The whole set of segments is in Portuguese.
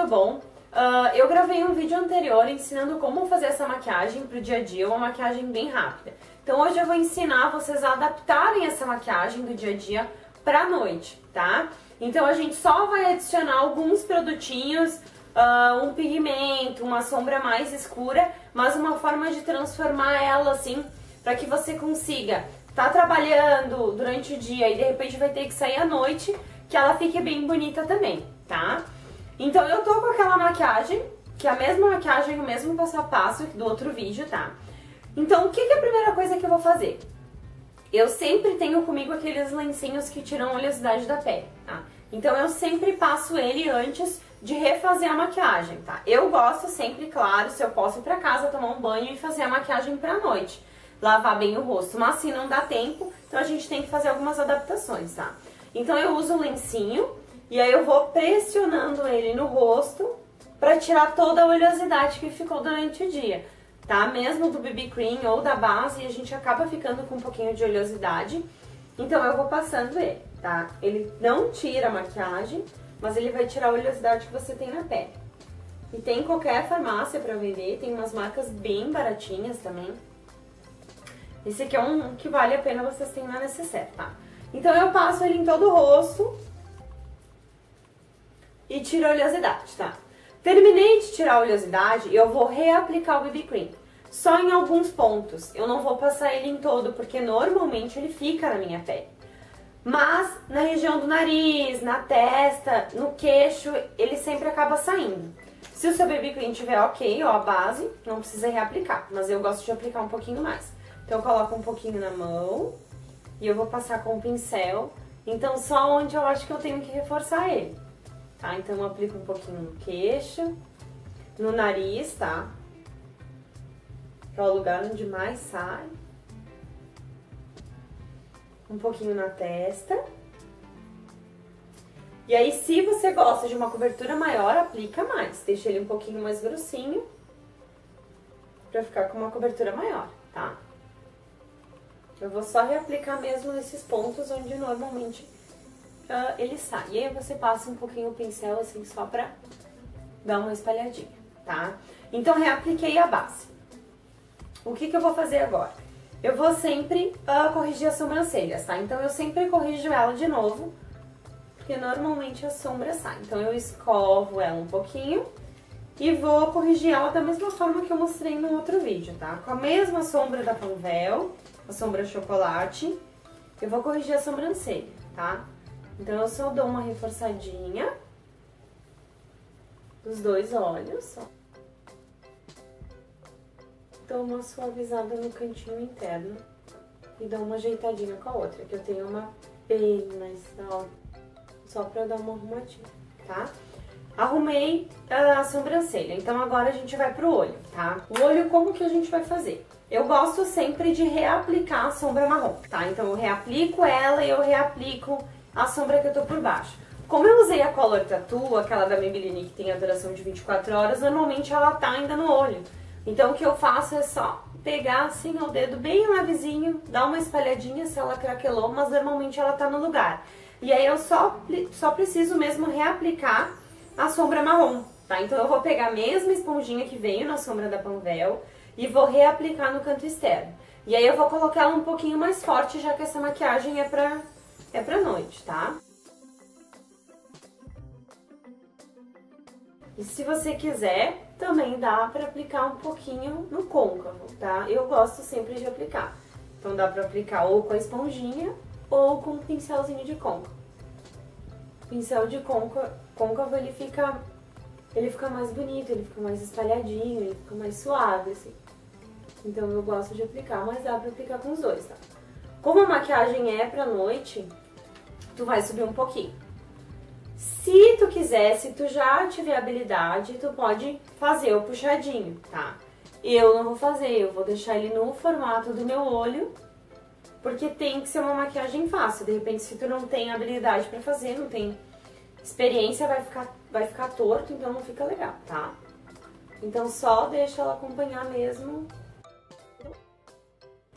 tudo bom? Eu gravei um vídeo anterior ensinando como fazer essa maquiagem pro dia a dia, uma maquiagem bem rápida. Então hoje eu vou ensinar vocês a adaptarem essa maquiagem do dia a dia pra noite, tá? Então a gente só vai adicionar alguns produtinhos, um pigmento, uma sombra mais escura, mas uma forma de transformar ela assim, pra que você consiga tá trabalhando durante o dia e de repente vai ter que sair à noite, que ela fique bem bonita também, tá? Então eu tô com aquela maquiagem, que é a mesma maquiagem, o mesmo passo a passo do outro vídeo, tá? Então o que é a primeira coisa que eu vou fazer? Eu sempre tenho comigo aqueles lencinhos que tiram a oleosidade da pele, tá? Então eu sempre passo ele antes de refazer a maquiagem, tá? Eu gosto sempre, claro, se eu posso ir pra casa tomar um banho e fazer a maquiagem pra noite, lavar bem o rosto, mas se não dá tempo, então a gente tem que fazer algumas adaptações, tá? Então eu uso o lencinho e aí eu vou pressionando ele no rosto pra tirar toda a oleosidade que ficou durante o dia, tá? Mesmo do BB Cream ou da base, a gente acaba ficando com um pouquinho de oleosidade, então eu vou passando ele, tá? Ele não tira a maquiagem, mas ele vai tirar a oleosidade que você tem na pele. E tem em qualquer farmácia pra vender, tem umas marcas bem baratinhas também. Esse aqui é um que vale a pena vocês terem na necessaire, tá? Então eu passo ele em todo o rosto e tiro a oleosidade, tá? Terminei de tirar a oleosidade, eu vou reaplicar o BB Cream. Só em alguns pontos, eu não vou passar ele em todo, porque normalmente ele fica na minha pele. Mas na região do nariz, na testa, no queixo, ele sempre acaba saindo. Se o seu BB Cream estiver ok, ó, a base, não precisa reaplicar, mas eu gosto de aplicar um pouquinho mais. Então eu coloco um pouquinho na mão e eu vou passar com o pincel, então só onde eu acho que eu tenho que reforçar ele, tá? Então eu aplico um pouquinho no queixo, no nariz, tá? Que é o lugar onde mais sai. Um pouquinho na testa. E aí, se você gosta de uma cobertura maior, aplica mais. Deixa ele um pouquinho mais grossinho pra ficar com uma cobertura maior, tá? Eu vou só reaplicar mesmo nesses pontos onde normalmente ele sai. E aí você passa um pouquinho o pincel assim só pra dar uma espalhadinha, tá? Então reapliquei a base. O que eu vou fazer agora? Eu vou sempre corrigir as sobrancelhas, tá? Então eu sempre corrijo ela de novo, porque normalmente a sombra sai. Então eu escovo ela um pouquinho e vou corrigir ela da mesma forma que eu mostrei no outro vídeo, tá? Com a mesma sombra da Panvel, a sombra chocolate, eu vou corrigir a sobrancelha, tá? Então eu só dou uma reforçadinha dos dois olhos, ó. Dou uma suavizada no cantinho interno e dou uma ajeitadinha com a outra, que eu tenho uma bem mais alta, só pra dar uma arrumadinha, tá? Arrumei a sobrancelha, então agora a gente vai pro olho, tá? O olho, como que a gente vai fazer? Eu gosto sempre de reaplicar a sombra marrom, tá? Então eu reaplico ela e eu reaplico a sombra que eu tô por baixo. Como eu usei a Color Tattoo, aquela da Maybelline que tem a duração de 24 horas, normalmente ela tá ainda no olho. Então o que eu faço é só pegar assim o dedo bem levezinho, dar uma espalhadinha se ela craquelou, mas normalmente ela tá no lugar. E aí eu só preciso mesmo reaplicar a sombra marrom, tá? Então eu vou pegar a mesma esponjinha que veio na sombra da Panvel e vou reaplicar no canto externo. E aí eu vou colocar ela um pouquinho mais forte, já que essa maquiagem é pra noite, tá? E se você quiser, também dá pra aplicar um pouquinho no côncavo, tá? Eu gosto sempre de aplicar. Então dá pra aplicar ou com a esponjinha ou com um pincelzinho de côncavo. O pincel de côncavo, ele fica mais bonito, ele fica mais espalhadinho, ele fica mais suave, assim. Então eu gosto de aplicar, mas dá pra aplicar com os dois, tá? Como a maquiagem é pra noite, tu vai subir um pouquinho. Se tu quiser, se tu já tiver habilidade, tu pode fazer o puxadinho, tá? Eu não vou fazer, eu vou deixar ele no formato do meu olho, porque tem que ser uma maquiagem fácil. De repente, se tu não tem habilidade pra fazer, não tem experiência, vai ficar torto, então não fica legal, tá? Então só deixa ela acompanhar mesmo.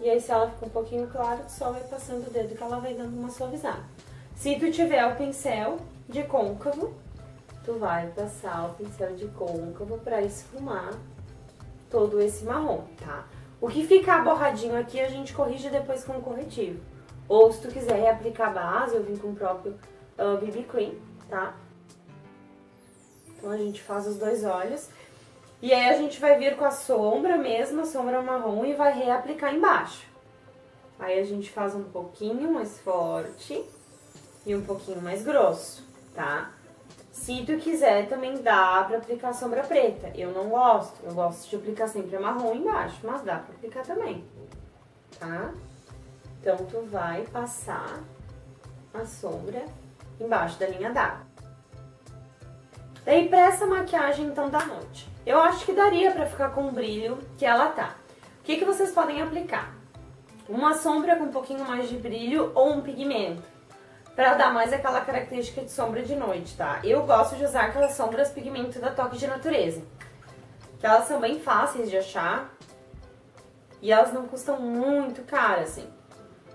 E aí, se ela fica um pouquinho clara, tu só vai passando o dedo que ela vai dando uma suavizada. Se tu tiver o pincel de côncavo, tu vai passar o pincel de côncavo pra esfumar todo esse marrom, tá? O que ficar borradinho aqui a gente corrige depois com o corretivo. Ou se tu quiser reaplicar a base, eu vim com o próprio BB Cream, tá? Então a gente faz os dois olhos. E aí a gente vai vir com a sombra mesmo, a sombra marrom, e vai reaplicar embaixo. Aí a gente faz um pouquinho mais forte e um pouquinho mais grosso, tá? Se tu quiser, também dá pra aplicar sombra preta. Eu não gosto, eu gosto de aplicar sempre a marrom embaixo, mas dá pra aplicar também, tá? Então, tu vai passar a sombra embaixo da linha d'água. Daí, pra essa maquiagem, então, da noite, eu acho que daria pra ficar com o brilho que ela tá. O que vocês podem aplicar? Uma sombra com um pouquinho mais de brilho ou um pigmento, pra dar mais aquela característica de sombra de noite, tá? Eu gosto de usar aquelas sombras pigmento da Toque de Natureza, que elas são bem fáceis de achar e elas não custam muito caro, assim.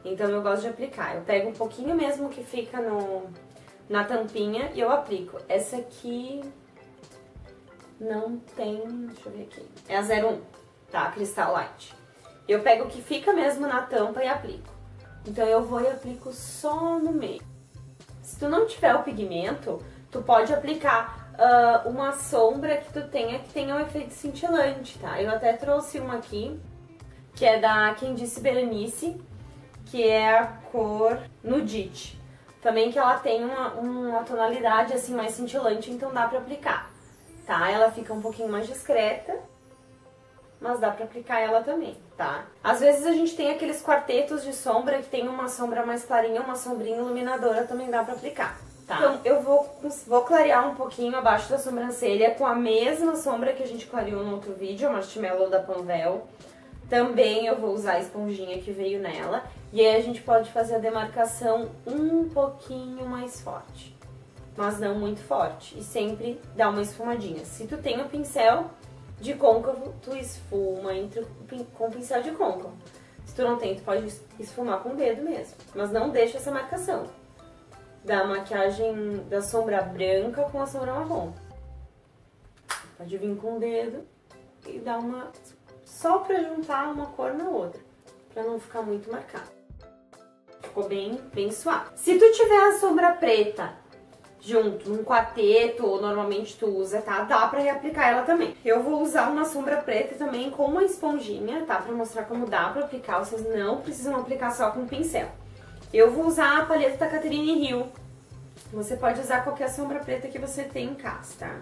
Então eu gosto de aplicar. Eu pego um pouquinho mesmo que fica na tampinha e eu aplico. Essa aqui não tem... deixa eu ver aqui. É a 01, tá? Crystal Light. Eu pego o que fica mesmo na tampa e aplico. Então eu vou e aplico só no meio. Se tu não tiver o pigmento, tu pode aplicar uma sombra que tu tenha que tenha um efeito cintilante, tá? Eu até trouxe uma aqui, que é da Quem Disse Berenice, que é a cor Nudite. Também que ela tem uma tonalidade assim mais cintilante, então dá pra aplicar, tá? Ela fica um pouquinho mais discreta, mas dá pra aplicar ela também, tá? Às vezes a gente tem aqueles quartetos de sombra que tem uma sombra mais clarinha, uma sombrinha iluminadora, também dá pra aplicar, tá? Então eu vou clarear um pouquinho abaixo da sobrancelha com a mesma sombra que a gente clareou no outro vídeo, a Marshmallow da Panvel. Também eu vou usar a esponjinha que veio nela. E aí a gente pode fazer a demarcação um pouquinho mais forte, mas não muito forte. E sempre dá uma esfumadinha. Se tu tem o pincel de côncavo, tu esfuma com o pincel de côncavo. Se tu não tem, tu pode esfumar com o dedo mesmo. Mas não deixa essa marcação da maquiagem da sombra branca com a sombra marrom. Pode vir com o dedo e dar uma... só pra juntar uma cor na outra, pra não ficar muito marcado. Ficou bem suave. Se tu tiver a sombra preta junto, num quarteto, ou normalmente tu usa, tá? Dá pra reaplicar ela também. Eu vou usar uma sombra preta também com uma esponjinha, tá? Pra mostrar como dá pra aplicar. Vocês não precisam aplicar só com pincel. Eu vou usar a paleta da Catherine Hill. Você pode usar qualquer sombra preta que você tem em casa, tá?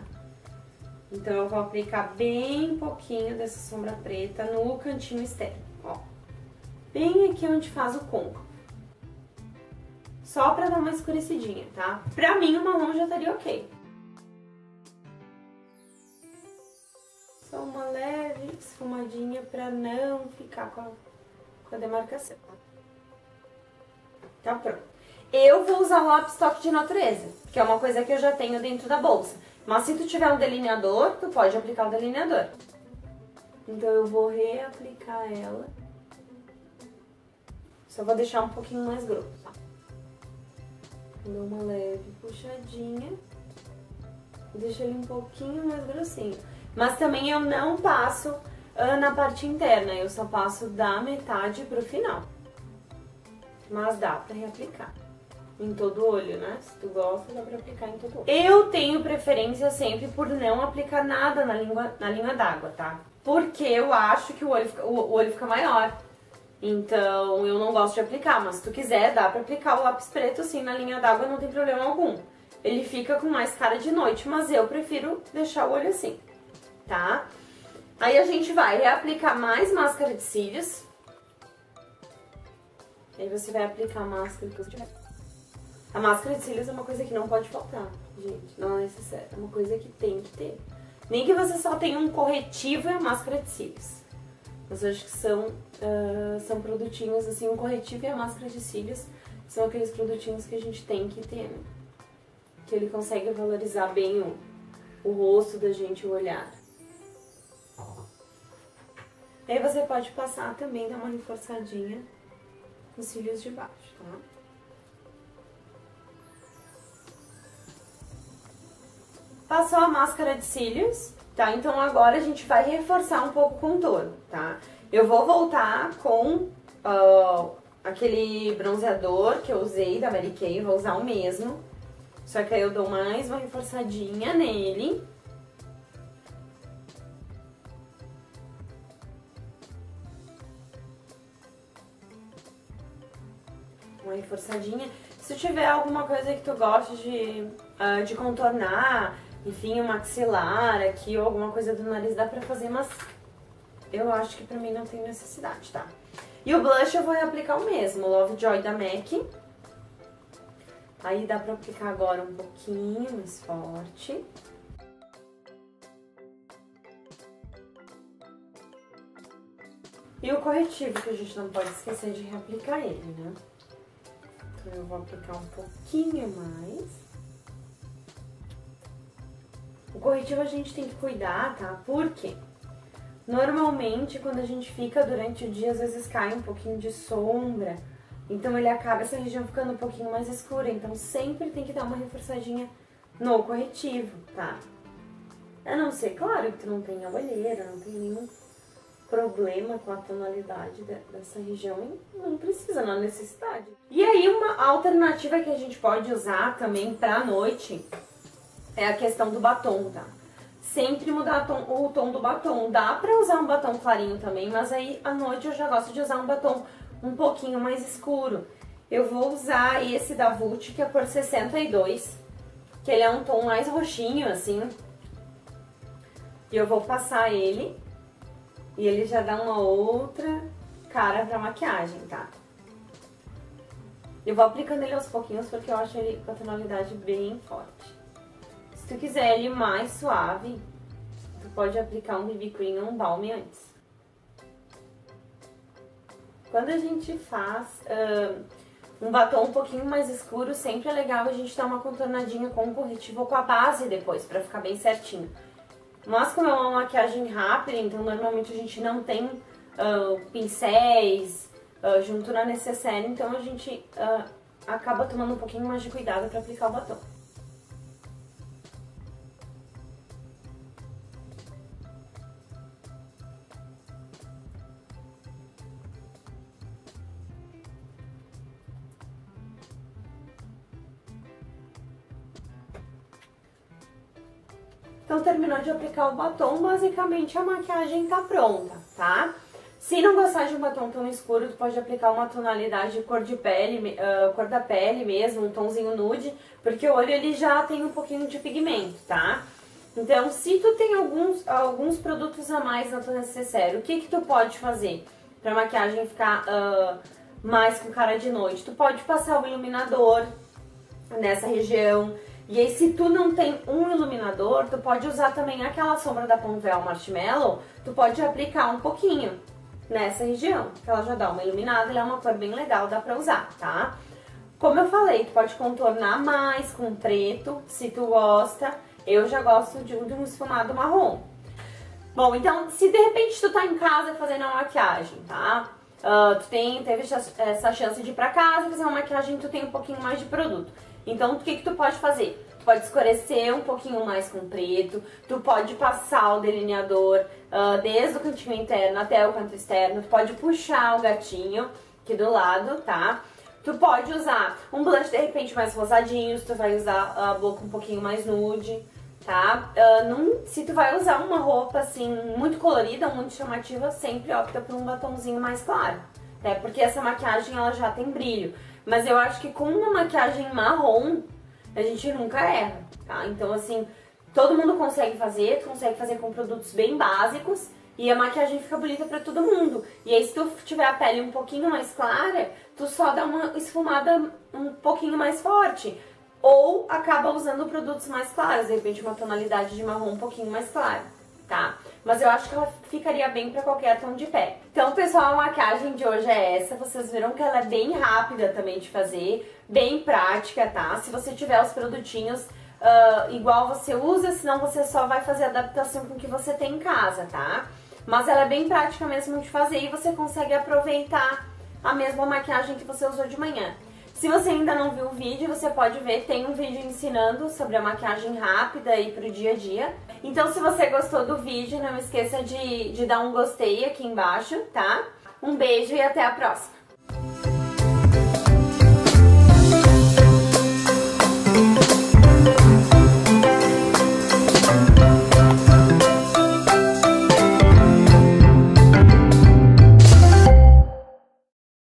Então eu vou aplicar bem pouquinho dessa sombra preta no cantinho externo, ó. Bem aqui onde faz o côncavo. Só pra dar uma escurecidinha, tá? Pra mim o marrom já estaria ok. Só uma leve esfumadinha pra não ficar com a demarcação. Tá pronto. Eu vou usar o lápis Toque de Natureza, que é uma coisa que eu já tenho dentro da bolsa. Mas se tu tiver um delineador, tu pode aplicar o delineador. Então eu vou reaplicar ela. Só vou deixar um pouquinho mais grosso, tá? Dou uma leve puxadinha. Deixa ele um pouquinho mais grossinho. Mas também eu não passo na parte interna, eu só passo da metade pro final. Mas dá pra reaplicar. Em todo o olho, né? Se tu gosta, dá pra aplicar em todo o olho. Eu tenho preferência sempre por não aplicar nada na linha d'água, tá? Porque eu acho que o olho fica maior. Então, eu não gosto de aplicar, mas se tu quiser, dá pra aplicar o lápis preto assim na linha d'água, não tem problema algum. Ele fica com mais cara de noite, mas eu prefiro deixar o olho assim, tá? Aí a gente vai reaplicar mais máscara de cílios. Aí você vai aplicar a máscara que você tiver. A máscara de cílios é uma coisa que não pode faltar, gente. Não é necessário, é uma coisa que tem que ter. Nem que você só tenha um corretivo e a máscara de cílios. Mas eu acho que são produtinhos, assim, um corretivo e a máscara de cílios são aqueles produtinhos que a gente tem que ter, né? Que ele consegue valorizar bem o rosto da gente, o olhar. Aí você pode passar também, dar uma reforçadinha nos cílios de baixo, tá? Passou a máscara de cílios, tá? Então agora a gente vai reforçar um pouco o contorno, tá? Eu vou voltar com aquele bronzeador que eu usei da Mary Kay, vou usar o mesmo. Só que aí eu dou mais uma reforçadinha nele. Uma reforçadinha. Se tiver alguma coisa que tu gosta de contornar, enfim, o maxilar aqui ou alguma coisa do nariz, dá pra fazer, mas eu acho que pra mim não tem necessidade, tá? E o blush eu vou aplicar o mesmo, Lovejoy da MAC. Aí dá pra aplicar agora um pouquinho mais forte. E o corretivo, que a gente não pode esquecer de reaplicar ele, né? Então eu vou aplicar um pouquinho mais. O corretivo a gente tem que cuidar, tá? Porque normalmente quando a gente fica durante o dia, às vezes cai um pouquinho de sombra. Então ele acaba essa região ficando um pouquinho mais escura. Então sempre tem que dar uma reforçadinha no corretivo, tá? A não ser, claro, que tu não tenha olheira, não tem nenhum problema com a tonalidade dessa região, não precisa, não há necessidade. E aí uma alternativa que a gente pode usar também pra noite é a questão do batom, tá? Sempre mudar o tom do batom. Dá pra usar um batom clarinho também, mas aí à noite eu já gosto de usar um batom um pouquinho mais escuro. Eu vou usar esse da Vult, que é a cor 62, que ele é um tom mais roxinho, assim. E eu vou passar ele, e ele já dá uma outra cara pra maquiagem, tá? Eu vou aplicando ele aos pouquinhos, porque eu acho ele com a tonalidade bem forte. Se tu quiser ele mais suave, tu pode aplicar um BB Cream ou um balm antes. Quando a gente faz um batom um pouquinho mais escuro, sempre é legal a gente dar uma contornadinha com o corretivo ou com a base depois, pra ficar bem certinho. Mas como é uma maquiagem rápida, então normalmente a gente não tem pincéis junto na necessaire, então a gente acaba tomando um pouquinho mais de cuidado pra aplicar o batom. Então, terminou de aplicar o batom, basicamente a maquiagem tá pronta, tá? Se não gostar de um batom tão escuro, tu pode aplicar uma tonalidade cor de pele, cor da pele mesmo, um tomzinho nude, porque o olho ele já tem um pouquinho de pigmento, tá? Então, se tu tem alguns produtos a mais na tua necessaire, o que tu pode fazer pra maquiagem ficar mais com cara de noite? Tu pode passar o iluminador nessa região. E aí, se tu não tem um iluminador, tu pode usar também aquela sombra da Ponvel Marshmallow, tu pode aplicar um pouquinho nessa região, que ela já dá uma iluminada, ela é uma cor bem legal, dá pra usar, tá? Como eu falei, tu pode contornar mais com preto, se tu gosta. Eu já gosto de um esfumado marrom. Bom, então, se de repente tu tá em casa fazendo uma maquiagem, tá? Tu teve essa chance de ir pra casa, fazer uma maquiagem, tu tem um pouquinho mais de produto. Então, o que tu pode fazer? Tu pode escurecer um pouquinho mais com preto, tu pode passar o delineador desde o cantinho interno até o canto externo, tu pode puxar o gatinho aqui do lado, tá? Tu pode usar um blush de repente mais rosadinho, se tu vai usar a boca um pouquinho mais nude, tá? Se tu vai usar uma roupa assim muito colorida, muito chamativa, sempre opta por um batomzinho mais claro, né? Porque essa maquiagem ela já tem brilho. Mas eu acho que com uma maquiagem marrom, a gente nunca erra, tá? Então, assim, todo mundo consegue fazer, tu consegue fazer com produtos bem básicos e a maquiagem fica bonita pra todo mundo. E aí, se tu tiver a pele um pouquinho mais clara, tu só dá uma esfumada um pouquinho mais forte. Ou acaba usando produtos mais claros, de repente uma tonalidade de marrom um pouquinho mais clara, tá? Mas eu acho que ela ficaria bem pra qualquer tom de pele. Então, pessoal, a maquiagem de hoje é essa. Vocês viram que ela é bem rápida também de fazer, bem prática, tá? Se você tiver os produtinhos igual você usa, senão você só vai fazer adaptação com o que você tem em casa, tá? Mas ela é bem prática mesmo de fazer e você consegue aproveitar a mesma maquiagem que você usou de manhã. Se você ainda não viu o vídeo, você pode ver, tem um vídeo ensinando sobre a maquiagem rápida aí pro dia a dia. Então se você gostou do vídeo, não esqueça de dar um gostei aqui embaixo, tá? Um beijo e até a próxima!